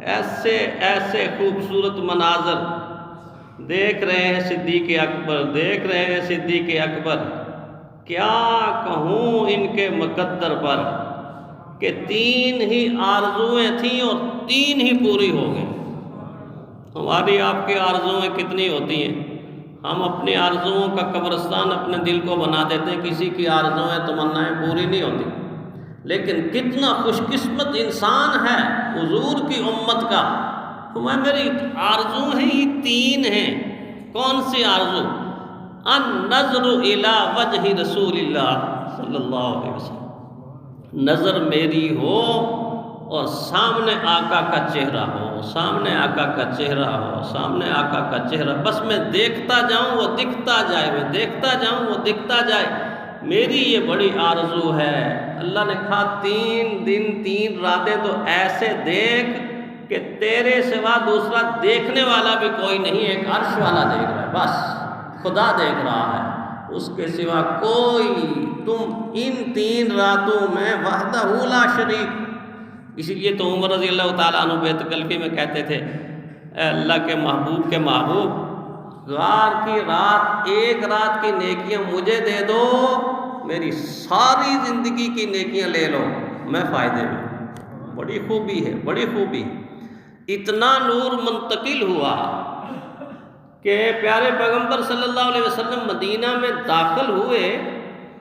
ایسے ایسے خوبصورت مناظر دیکھ رہے ہیں صدیق اکبر، دیکھ رہے ہیں صدیق اکبر، کیا کہوں ان کے مقدر پر کہ 3 ہی آرزویں تھیں اور 3 ہی پوری ہو گئیں۔ ہماری آپ کی آرزویں کتنی ہوتی ہیں؟ ہم اپنی آرزوؤں کا قبرستان اپنے دل کو بنا دیتے ہیں، کسی کی آرزویں تمنائیں پوری نہیں ہوتی۔ لیکن کتنا خوش قسمت انسان ہے حضور کی امت کا، میری آرزو ہیں یہ 3 ہیں۔ کون سی آرزو؟ النظر الی وجہ رسول اللہ صلی اللہ علیہ وسلم، نظر میری ہو اور سامنے آقا کا چہرہ ہو، سامنے آقا کا چہرہ ہو، سامنے آقا کا چہرہ، بس میں دیکھتا جاؤں وہ دکھتا جائے، میں دیکھتا جاؤں وہ دکھتا جائے، میری یہ بڑی آرزو ہے۔ اللہ نے کہا 3 دن 3 راتیں تو ایسے دیکھ کہ تیرے سوا دوسرا دیکھنے والا بھی کوئی نہیں، ایک عرش والا دیکھ رہا ہے، بس خدا دیکھ رہا ہے، اس کے سوا کوئی۔ تم ان 3 راتوں میں وحدہ لا شریک، اسی لیے تو عمر رضی اللہ تعالیٰ عنہ بیت کلفی میں کہتے تھے، اے اللہ کے محبوب، غار کی رات، ایک رات کی نیکیاں مجھے دے دو، میری ساری زندگی کی نیکیاں لے لو، میں فائدے میں۔ بڑی خوبی ہے، بڑی خوبی۔ اتنا نور منتقل ہوا کہ پیارے پیغمبر صلی اللہ علیہ وسلم مدینہ میں داخل ہوئے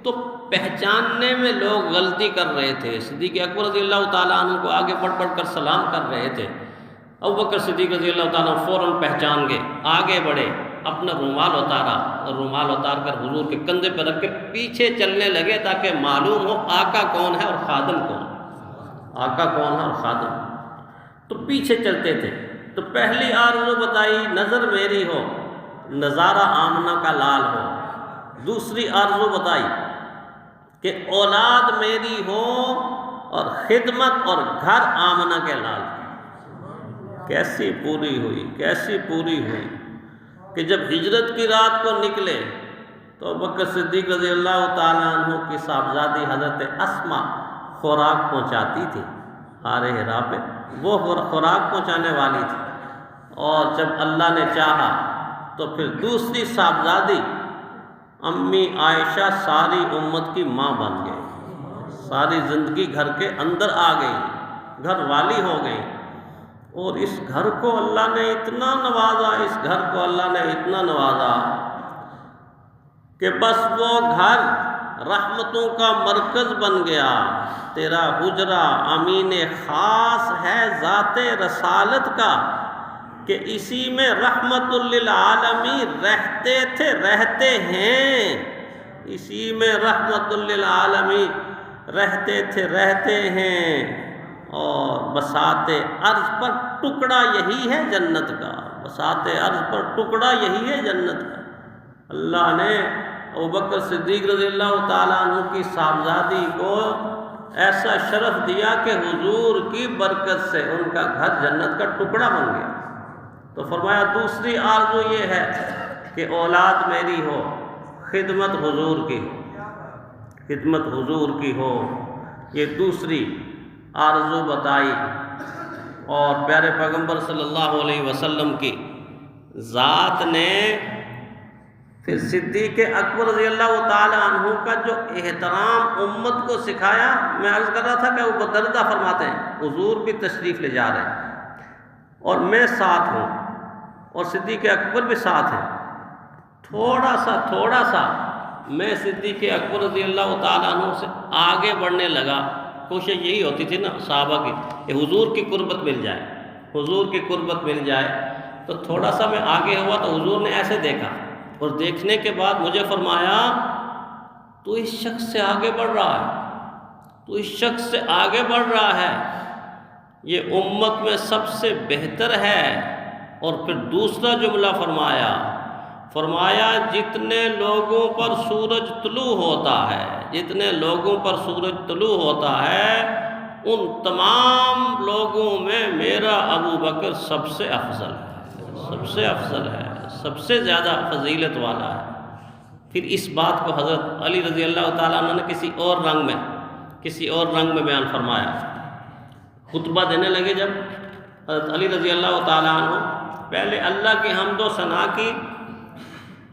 تو پہچاننے میں لوگ غلطی کر رہے تھے۔ صدیق اکبر رضی اللہ تعالیٰ عنہ کو آگے بڑھ کر سلام کر رہے تھے، ابوبکر صدیق رضی اللہ تعالیٰ فوراً پہچان گئے، آگے بڑھے، اپنا رومال اتارا، رومال اتار کر حضور کے کندھے پر رکھ کے پیچھے چلنے لگے تاکہ معلوم ہو آقا کون ہے اور خادم کون، آقا کون ہے اور خادم۔ تو پیچھے چلتے تھے۔ تو پہلی آرزو بتائی نظر میری ہو، نظارہ آمنہ کا لال ہو۔ دوسری آرزو بتائی کہ اولاد میری ہو اور خدمت اور گھر آمنہ کے لال ہو۔ کیسی پوری ہوئی، کیسی پوری ہوئی کہ جب ہجرت کی رات کو نکلے تو ابوبکر صدیق رضی اللہ تعالیٰ عنہ کی صاحبزادی حضرت اسما خوراک پہنچاتی تھی غار حرا پہ، وہ خوراک پہنچانے والی تھی، اور جب اللہ نے چاہا تو پھر دوسری صاحبزادی امی عائشہ ساری امت کی ماں بن گئی، ساری زندگی گھر کے اندر آ گئی، گھر والی ہو گئی، اور اس گھر کو اللہ نے اتنا نوازا، اس گھر کو اللہ نے اتنا نوازا کہ بس وہ گھر رحمتوں کا مرکز بن گیا۔ تیرا حجرہ امین خاص ہے ذات رسالت کا کہ اسی میں رحمت للعالمین رہتے تھے، رہتے ہیں، اسی میں رحمت للعالمین رہتے تھے، رہتے ہیں، اور بساط ارض پر ٹکڑا یہی ہے جنت کا، بساط ارض پر ٹکڑا یہی ہے جنت کا۔ اللہ نے ابوبکر صدیق رضی اللہ تعالیٰ عنہ کی صاحبزادی کو ایسا شرف دیا کہ حضور کی برکت سے ان کا گھر جنت کا ٹکڑا بن گیا۔ تو فرمایا دوسری آرزو یہ ہے کہ اولاد میری ہو، خدمت حضور کی ہو، خدمت حضور کی ہو، یہ دوسری آرزو بتائی۔ اور پیارے پیغمبر صلی اللہ علیہ وسلم کی ذات نے پھر صدیق اکبر رضی اللہ تعالی عنہ کا جو احترام امت کو سکھایا، میں عرض کر رہا تھا کہ وہ دردہ فرماتے ہیں حضور بھی تشریف لے جا رہے ہیں اور میں ساتھ ہوں اور صدیق اکبر بھی ساتھ ہیں، تھوڑا سا میں صدیق اکبر رضی اللہ تعالیٰ عنہ سے آگے بڑھنے لگا۔ کوشش یہی ہوتی تھی نا صحابہ کی کہ حضور کی قربت مل جائے، حضور کی قربت مل جائے، تو تھوڑا سا میں آگے ہوا تو حضور نے ایسے دیکھا، اور دیکھنے کے بعد مجھے فرمایا تو اس شخص سے آگے بڑھ رہا ہے، تو اس شخص سے آگے بڑھ رہا ہے، یہ امت میں سب سے بہتر ہے۔ اور پھر دوسرا جملہ فرمایا جتنے لوگوں پر سورج طلوع ہوتا ہے، جتنے لوگوں پر سورج طلوع ہوتا ہے، ان تمام لوگوں میں میرا ابوبکر سب سے افضل ہے، سب سے افضل ہے، سب سے زیادہ فضیلت والا ہے۔ پھر اس بات کو حضرت علی رضی اللہ تعالیٰ عنہ نے کسی اور رنگ میں بیان فرمایا۔ خطبہ دینے لگے جب حضرت علی رضی اللہ تعالیٰ عنہ پہلے اللہ کی حمد و ثنا کی،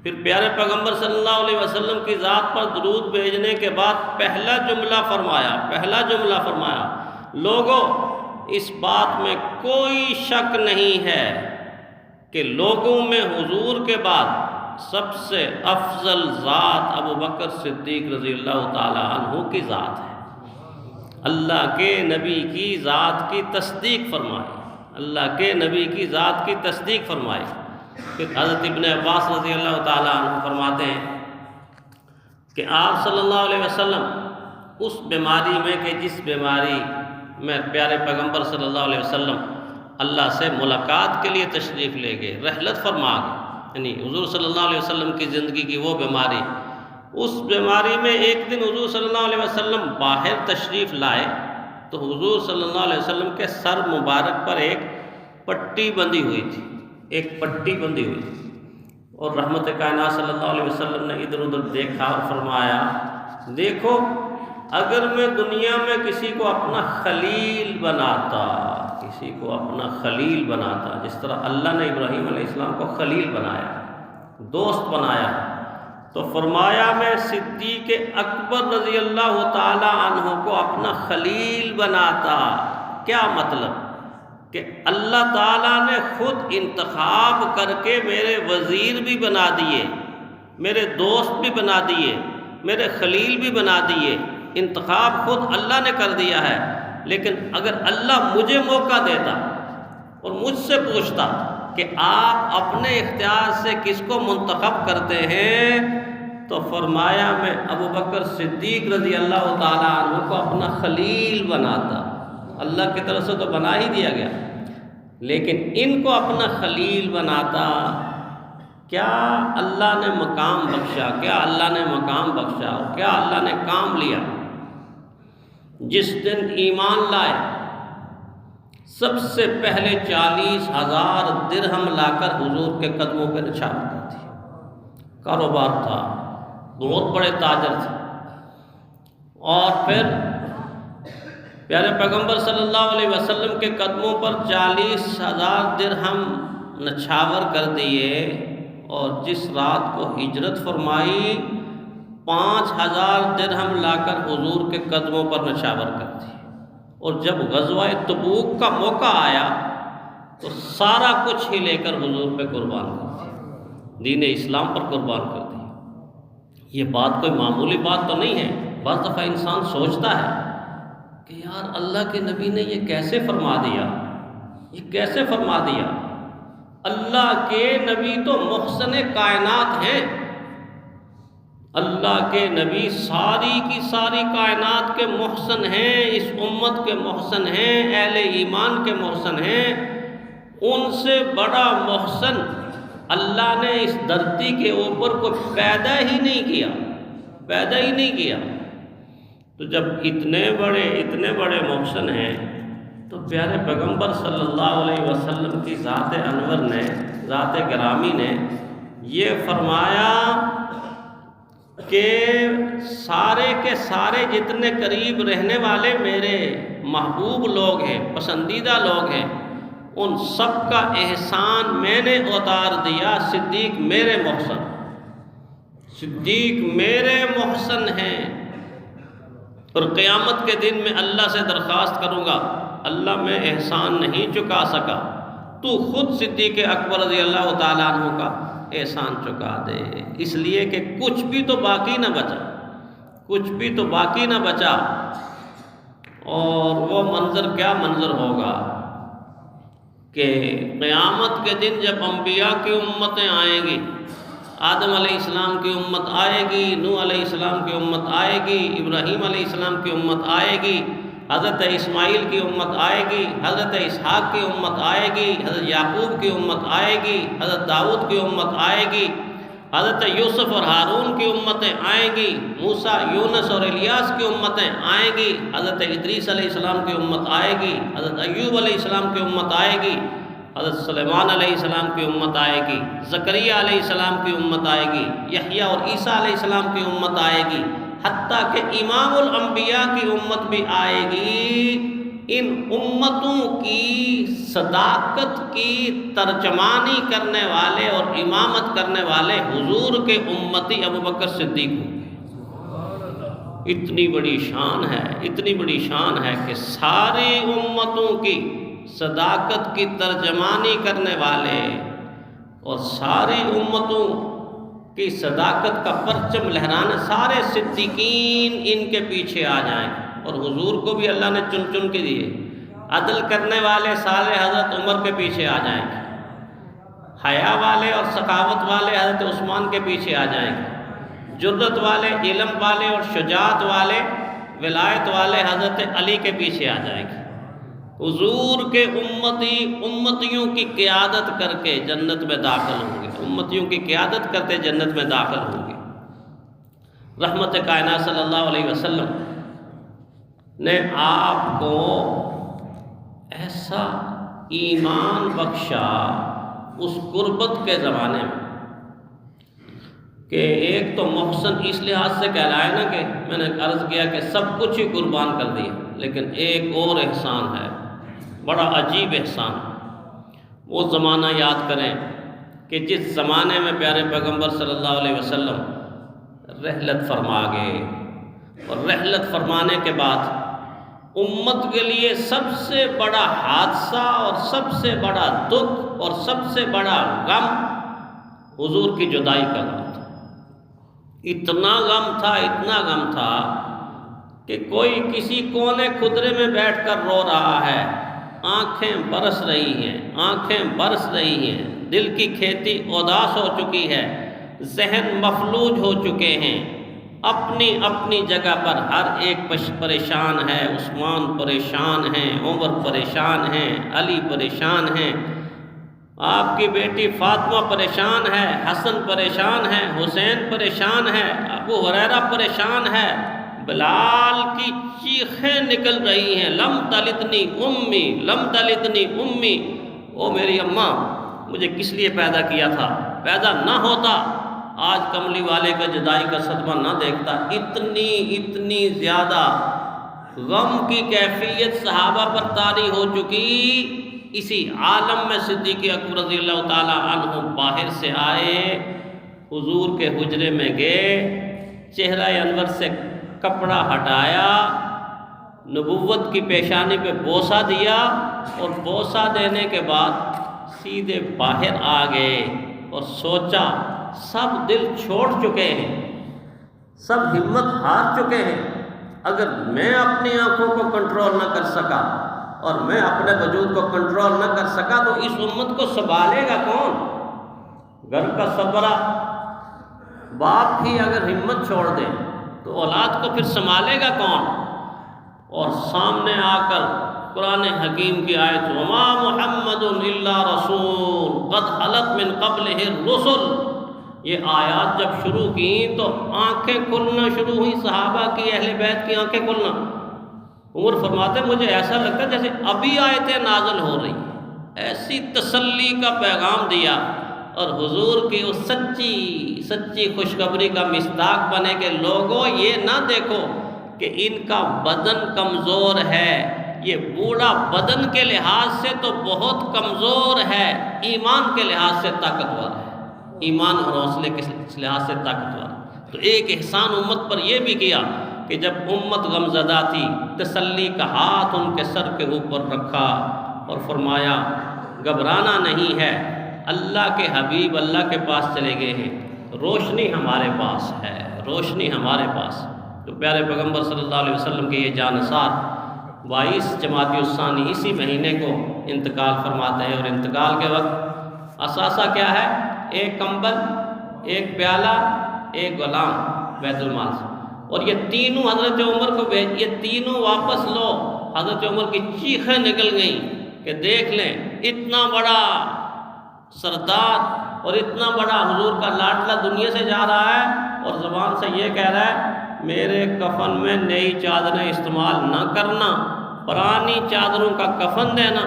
پھر پیارے پیغمبر صلی اللہ علیہ وسلم کی ذات پر درود بھیجنے کے بعد پہلا جملہ فرمایا، لوگوں اس بات میں کوئی شک نہیں ہے کہ لوگوں میں حضور کے بعد سب سے افضل ذات ابو بکر صدیق رضی اللہ تعالیٰ عنہ کی ذات ہے۔ اللہ کے نبی کی ذات کی تصدیق فرمائی، اللہ کے نبی کی ذات کی تصدیق فرمائی۔ پھر حضرت ابن عباس رضی اللہ تعالیٰ عنہ فرماتے ہیں کہ آپ صلی اللہ علیہ وسلم اس بیماری میں کہ جس بیماری میں پیارے پیغمبر صلی اللہ علیہ وسلم اللہ سے ملاقات کے لیے تشریف لے گئے، رحلت فرما گئے، یعنی حضور صلی اللہ علیہ وسلم کی زندگی کی وہ بیماری، اس بیماری میں ایک دن حضور صلی اللہ علیہ وسلم باہر تشریف لائے تو حضور صلی اللہ علیہ وسلم کے سر مبارک پر ایک پٹی بندھی ہوئی تھی، اور رحمت کائنات صلی اللہ علیہ وسلم نے ادھر ادھر دیکھا اور فرمایا، دیکھو اگر میں دنیا میں کسی کو اپنا خلیل بناتا، جس طرح اللہ نے ابراہیم علیہ السلام کو خلیل بنایا، دوست بنایا، تو فرمایا میں صدیق اکبر رضی اللہ تعالی عنہ کو اپنا خلیل بناتا۔ کیا مطلب؟ کہ اللہ تعالیٰ نے خود انتخاب کر کے میرے وزیر بھی بنا دیے، میرے دوست بھی بنا دیے، میرے خلیل بھی بنا دیے، انتخاب خود اللہ نے کر دیا ہے۔ لیکن اگر اللہ مجھے موقع دیتا اور مجھ سے پوچھتا کہ آپ اپنے اختیار سے کس کو منتخب کرتے ہیں، تو فرمایا میں ابو بکر صدیق رضی اللہ تعالیٰ عنہ کو اپنا خلیل بناتا۔ اللہ کی طرف سے تو بنا ہی دیا گیا، لیکن ان کو اپنا خلیل بناتا۔ کیا اللہ نے مقام بخشا، کیا اللہ نے مقام بخشا، اور کیا اللہ نے کام لیا۔ جس دن ایمان لائے سب سے پہلے 40,000 درہم لا کر حضور کے قدموں پہ نچھاور کر دی۔ کاروبار تھا، بہت بڑے تاجر تھے، اور پھر پیارے پیغمبر صلی اللہ علیہ وسلم کے قدموں پر 40,000 درہم نچھاور کر دیے، اور جس رات کو ہجرت فرمائی 5,000 درہم لا کر حضور کے قدموں پر نچھاور کر دی، اور جب غزوہ تبوک کا موقع آیا تو سارا کچھ ہی لے کر حضور پہ قربان کر دی، دین اسلام پر قربان کر دی۔ یہ بات کوئی معمولی بات تو نہیں ہے۔ بعض دفعہ انسان سوچتا ہے کہ یار اللہ کے نبی نے یہ کیسے فرما دیا، یہ کیسے فرما دیا۔ اللہ کے نبی تو محسن کائنات ہیں، اللہ کے نبی ساری کی ساری کائنات کے محسن ہیں، اس امت کے محسن ہیں، اہل ایمان کے محسن ہیں۔ ان سے بڑا محسن اللہ نے اس دھرتی کے اوپر کو پیدا ہی نہیں کیا۔ تو جب اتنے بڑے محسن ہیں تو پیارے پیغمبر صلی اللہ علیہ وسلم کی ذات انور نے، ذات گرامی نے یہ فرمایا کہ سارے کے سارے جتنے قریب رہنے والے میرے محبوب لوگ ہیں، پسندیدہ لوگ ہیں، ان سب کا احسان میں نے اتار دیا۔ صدیق میرے محسن ہیں، اور قیامت کے دن میں اللہ سے درخواست کروں گا، اللہ میں احسان نہیں چکا سکا، تو خود صدیق اکبر رضی اللہ تعالیٰ عنہ کا احسان چکا دے۔ اس لیے کہ کچھ بھی تو باقی نہ بچا، اور وہ منظر کیا منظر ہوگا کہ قیامت کے دن جب انبیاء کی امتیں آئیں گی، آدم علیہ السلام کی امت آئے گی، نوح علیہ السلام کی امت آئے گی، ابراہیم علیہ السلام کی امت آئے گی، حضرت اسماعیل کی امت آئے گی، حضرت اسحاق کی امت آئے گی، حضرت یعقوب کی امت آئے گی، حضرت داؤد کی امت آئے گی، حضرت یوسف اور ہارون کی امتیں آئیں گی، موسیٰ، یونس اور الیاس کی امتیں آئیں گی، حضرت ادریس علیہ السلام کی امت آئے گی، حضرت ایوب علیہ السلام کی امت آئے گی، حضرت سلیمان علیہ السلام کی امت آئے گی، زکریا علیہ السلام کی امت آئے گی، یحییٰ اور عیسیٰ علیہ السلام کی امت آئے گی، حتیٰ کہ امام الانبیاء کی امت بھی آئے گی۔ ان امتوں کی صداقت کی ترجمانی کرنے والے اور امامت کرنے والے حضور کے امتی ابوبکر صدیق ہوں گے۔ اتنی بڑی شان ہے، اتنی بڑی شان ہے کہ ساری امتوں کی صداقت کی ترجمانی کرنے والے اور ساری امتوں کی صداقت کا پرچم لہرانے سارے صدیقین ان کے پیچھے آ جائیں، اور حضور کو بھی اللہ نے چن چن کے دیے۔ عدل کرنے والے سارے حضرت عمر کے پیچھے آ جائیں گے، حیا والے اور سخاوت والے حضرت عثمان کے پیچھے آ جائیں گے، جرت والے، علم والے اور شجاعت والے، ولایت والے حضرت علی کے پیچھے آ جائیں گے۔ حضور کے امتیوں کی قیادت کر کے جنت میں داخل ہوں گے، امتیوں کی قیادت کرتے جنت میں داخل ہوں گے۔ رحمت کائنات صلی اللہ علیہ وسلم نے آپ کو ایسا ایمان بخشا اس غربت کے زمانے میں کہ ایک تو محسن اس لحاظ سے کہلائے نا کہ میں نے عرض کیا کہ سب کچھ ہی قربان کر دیا، لیکن ایک اور احسان ہے، بڑا عجیب احسان۔ وہ زمانہ یاد کریں کہ جس زمانے میں پیارے پیغمبر صلی اللہ علیہ وسلم رحلت فرما گئے، اور رحلت فرمانے کے بعد امت کے لیے سب سے بڑا حادثہ اور سب سے بڑا دکھ اور سب سے بڑا غم حضور کی جدائی کا غم تھا۔ اتنا غم تھا، اتنا غم تھا کہ کوئی کسی کونے خدرے میں بیٹھ کر رو رہا ہے، آنکھیں برس رہی ہیں، آنکھیں برس رہی ہیں، دل کی کھیتی اداس ہو چکی ہے، ذہن مفلوج ہو چکے ہیں، اپنی اپنی جگہ پر ہر ایک پریشان ہے، عثمان پریشان ہیں، عمر پریشان ہیں، علی پریشان ہیں، آپ کی بیٹی فاطمہ پریشان ہے، حسن پریشان ہے، حسین پریشان ہے، ابو ہریرہ پریشان ہے، بلال کی چیخیں نکل رہی ہیں، لم تلدنی امی، لم تلدنی امی، او میری اماں مجھے کس لیے پیدا کیا تھا، پیدا نہ ہوتا آج کملی والے کا جدائی کا صدمہ نہ دیکھتا۔ اتنی زیادہ غم کی کیفیت صحابہ پر طاری ہو چکی۔ اسی عالم میں صدیق اکبر رضی اللہ تعالی عنہ باہر سے آئے، حضور کے حجرے میں گئے، چہرہ انور سے کپڑا ہٹایا، نبوت کی پیشانی پہ بوسہ دیا، اور بوسہ دینے کے بعد سیدھے باہر آ گئے اور سوچا سب دل چھوڑ چکے ہیں، سب ہمت ہار چکے ہیں، اگر میں اپنی آنکھوں کو کنٹرول نہ کر سکا اور میں اپنے وجود کو کنٹرول نہ کر سکا تو اس امت کو سنبھالے گا کون؟ گھر کا سربراہ باپ ہی اگر ہمت چھوڑ دے تو اولاد کو پھر سنبھالے گا کون؟ اور سامنے آ کر قرآن حکیم کی آیت وما محمد الا رسول قد خلت من قبلہ الرسل، یہ آیات جب شروع کی تو آنکھیں کھلنا شروع ہوئی، صحابہ کی، اہل بیت کی آنکھیں کھلنا۔ عمر فرماتے مجھے ایسا لگتا جیسے ابھی آیتیں نازل ہو رہی، ایسی تسلی کا پیغام دیا، اور حضور کی اس سچی خوشخبری کا مصداق بنے کہ لوگوں یہ نہ دیکھو کہ ان کا بدن کمزور ہے، یہ بوڑھا بدن کے لحاظ سے تو بہت کمزور ہے، ایمان کے لحاظ سے طاقتور ہے، ایمان اور حوصلے کے لحاظ سے طاقتور ہے۔ تو ایک احسان امت پر یہ بھی کیا کہ جب امت غمزدہ تھی تسلی کا ہاتھ ان کے سر کے اوپر رکھا اور فرمایا گھبرانا نہیں ہے، اللہ کے حبیب اللہ کے پاس چلے گئے ہیں، روشنی ہمارے پاس ہے، روشنی ہمارے پاس۔ تو پیارے پیغمبر صلی اللہ علیہ وسلم کے یہ جانثار 22 جمادی الثانی اسی مہینے کو انتقال فرماتے ہیں، اور انتقال کے وقت اثاثہ کیا ہے؟ ایک کمبل، ایک پیالہ، ایک غلام بیت المال سے، اور یہ تینوں حضرت عمر کو یہ تینوں واپس لو۔ حضرت عمر کی چیخیں نکل گئیں کہ دیکھ لیں اتنا بڑا سردار اور اتنا بڑا حضور کا لاڈلا دنیا سے جا رہا ہے، اور زبان سے یہ کہہ رہا ہے میرے کفن میں نئی چادریں استعمال نہ کرنا، پرانی چادروں کا کفن دینا،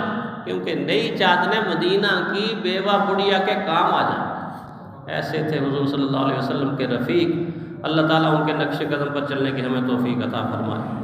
کیونکہ نئی چادریں مدینہ کی بیوہ بڑھیا کے کام آ جائیں۔ ایسے تھے حضور صلی اللہ علیہ وسلم کے رفیق۔ اللہ تعالیٰ ان کے نقش قدم پر چلنے کی ہمیں توفیق عطا فرمائے۔